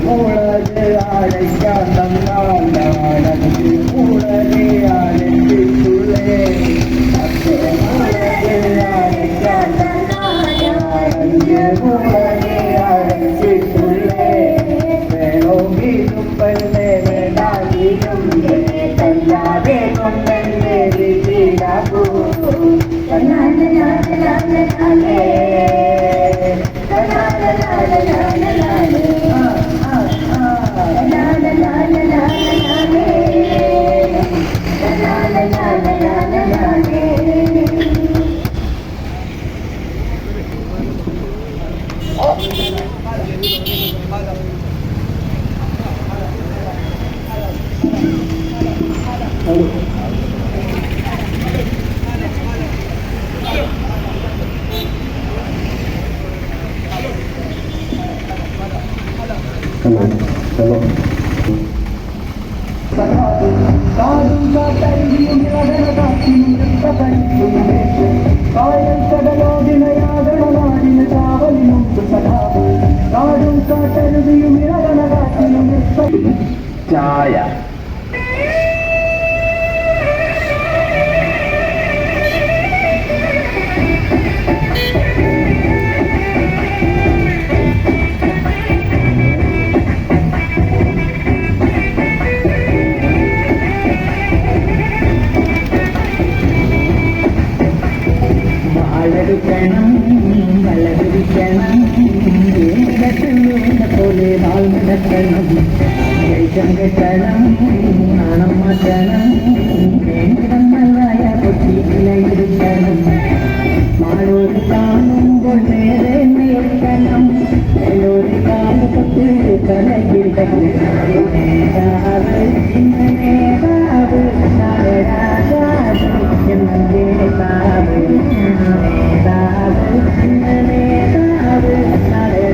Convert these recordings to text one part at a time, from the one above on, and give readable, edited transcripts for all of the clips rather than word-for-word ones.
മുളക് അരയ്ക്കാൻ തന്നാൽ നാടക്ക് മുളകെ അരച്ചിട്ടുള്ളേ മുളക് അരയ്ക്കാൻ മുളകെ അരച്ചിട്ടുള്ളേ വേണമെങ്കിലും പെണ്ണെ വേണ്ടാതിരും കല്ലാതെ കൊണ്ടെന്നെ വീട്ടിലാകൂ ചായ വളരുക്കണം വളരുക്കണം പോലെ വാൾ നടക്കണം ദേഷ്യം കെട്ടണം നാണം മാറ്റണം നന്നായ പൊട്ടിയിലെടുക്കണം മാളൂര് കാണുമ്പോൾ നേരെ നേർക്കണം ഒരു കാലത്ത് കലകിടക്കണം നേതാവ് നേതാവ് രാജാവ് എന്ന നേതാവ് നേതാവ് നേതാവ്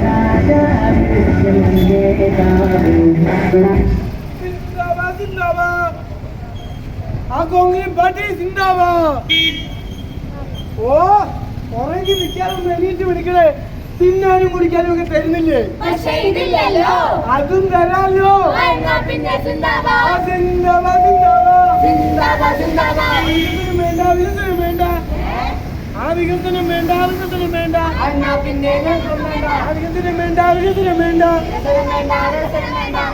രാജാവ് എന്ന നേതാവ് ആ കോങ്ങി പാട്ടി സിന്ദാബാ ഓ ഉറങ്ങി നിൽക്കാനും എണീറ്റ് പിടിക്കണേ തിന്നാനും കുടിക്കാനും ഒക്കെ തരുന്നില്ലേ അതും തരാമല്ലോ വേണ്ട വികസനം വേണ്ട ആ വികസനം വേണ്ട വികസനം വേണ്ട ആ വികസനം വേണ്ട വികസനം വേണ്ട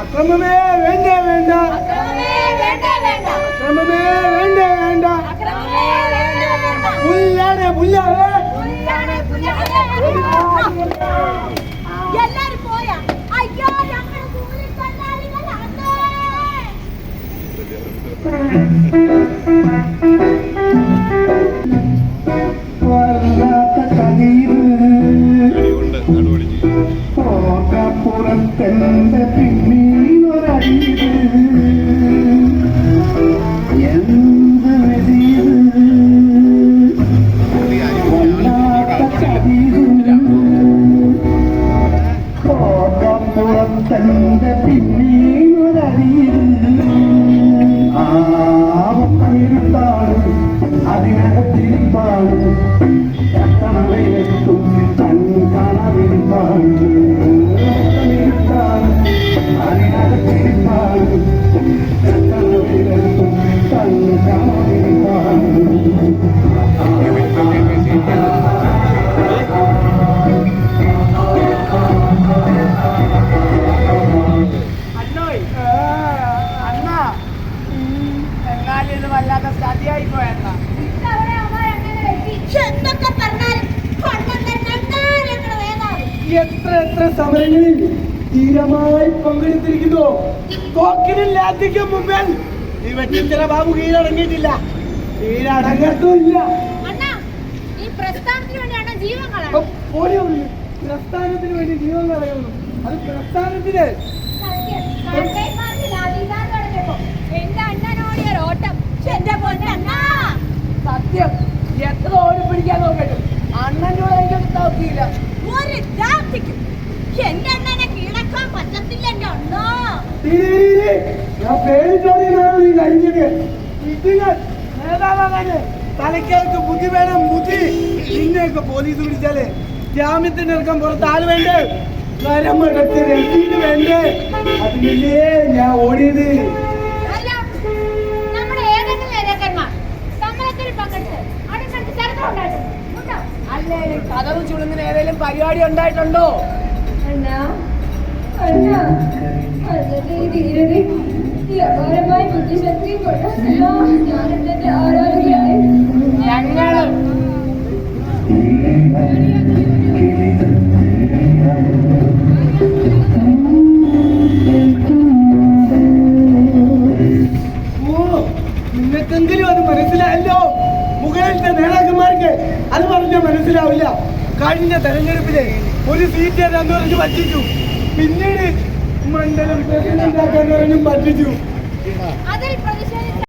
അക്രമമേ വേണ്ട വേണ്ട അക്രമമേ വേണ്ട വേണ്ട പുല്ലാണ് പുല്ലാണ് എല്ലാരും പോയാ അയ്യോ ഞങ്ങൾ കൂലി പുറത്തെന്റെ പിന്നീടൊരടിയത് എന്ത് വെടിയത് വല്ലാത്ത കടിയത് പുറത്തെന്റെ പിന്നീടൊരടിയത് ആവത്തിരുത്താണ് അതിനകത്തിരിപ്പാണ് എത്തും തൻ കാണാതിരിപ്പാണ് വല്ലാത്ത ചതിയായി പോയെന്ന എത്ര സമരങ്ങളിൽ ധീരമായി പങ്കെടുത്തിരിക്കുന്നു. തോക്കിനില്ലാത്തിക്ക് മുമ്പിൽ ഈ വെട്ടിച്ചില ബാബു കീഴടങ്ങിയിട്ടില്ല, കീഴടങ്ങത്തുമില്ല. പ്രസ്ഥാനത്തിന് വേണ്ടി ജീവൻ കളയുന്നു. അത് പ്രസ്ഥാനത്തിന് സത്യം എത്ര ഓടി പിടിക്കാൻ നോക്കട്ടെ അണ്ണൻ്റെ നോക്കിയില്ല. ഞാൻ പേടിച്ചോടിയാണ് നീ കഴിഞ്ഞത്. ഇതിന് നേതാവാകാന് തലയ്ക്കകത്ത് ബുദ്ധി വേണം, ബുദ്ധി. നിന്നെയൊക്കെ പോലീസ് പിടിച്ചാലേ ജാമ്യത്തിന് ഇറക്കാൻ പുറത്ത് ആള് വേണ്ടേ? നരമ്പടത്ത് രസീത് വേണ്ടേ? അതിനല്ലേ ഞാൻ ഓടിയത്. അല്ല, നമ്മുടെ ഏതെങ്കിലും നേതാക്കന്മാർ സമരത്തിൽ പങ്കെടുത്ത് അടുത്തടുത്ത് ചരിത്രം ഉണ്ടായിട്ടുണ്ടോ? അല്ലേ കഥവ് ചുളുങ്ങിന് ഏതെങ്കിലും പരിപാടി ഉണ്ടായിട്ടുണ്ടോ? അപാരമായ ബുദ്ധിശക്തി കൊണ്ട് ഞാൻ എന്റെ ആരാധകയായി ഞങ്ങള് നിങ്ങൾക്കെങ്കിലും അത് മനസ്സിലായല്ലോ. മുകളിലത്തെ നേതാക്കന്മാർക്ക് അത് പറഞ്ഞാൽ മനസ്സിലാവില്ല. കഴിഞ്ഞ തെരഞ്ഞെടുപ്പില് ഒരു സീറ്റ് തരാന്ന് പറഞ്ഞ് പറ്റിച്ചു. പിന്നീട് മണ്ഡലം പ്രസിഡന്റ് ആക്കാൻ പറഞ്ഞും പറ്റിച്ചു. അതിൽ പ്രതിഷേധിച്ച